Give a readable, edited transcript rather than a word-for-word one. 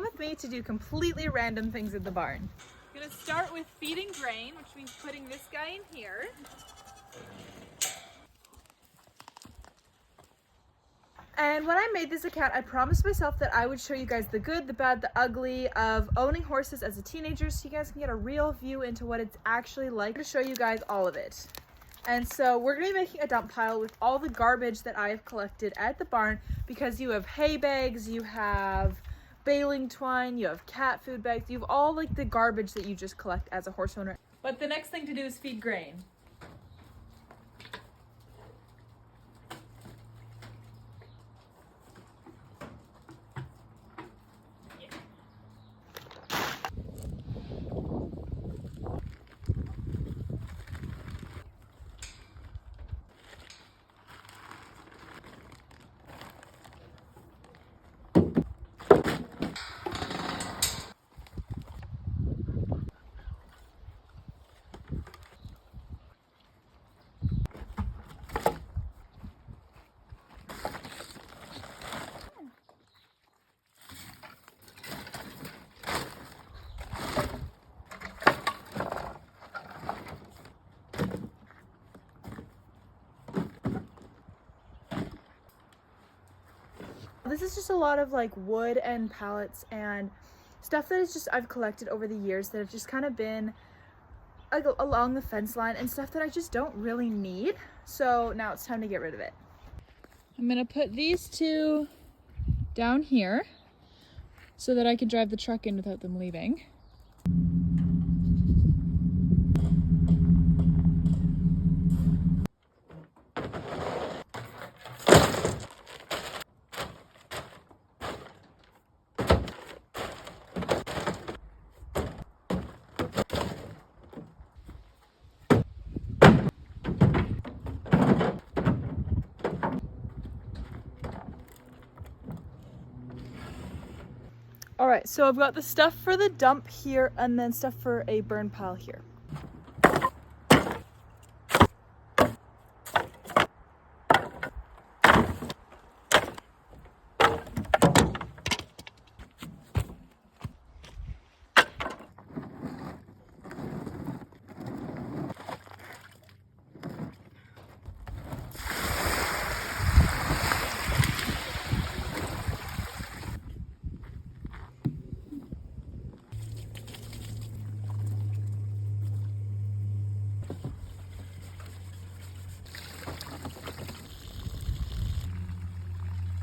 come with me to do completely random things at the barn. I'm gonna start with feeding grain, which means putting this guy in here. And when I made this account, I promised myself that I would show you guys the good, the bad, the ugly of owning horses as a teenager, so you guys can get a real view into what it's actually like. To show you guys all of it. And so we're gonna be making a dump pile with all the garbage that I have collected at the barn, because you have hay bags, you have baling twine, you have cat food bags, you have all like the garbage that you just collect as a horse owner. But the next thing to do is feed grain. This is just a lot of like wood and pallets and stuff that is just I've collected over the years that have just kind of been like along the fence line, and stuff that I just don't really need. So now it's time to get rid of it. I'm gonna put these two down here so that I can drive the truck in without them leaving. All right, so I've got the stuff for the dump here and then stuff for a burn pile here.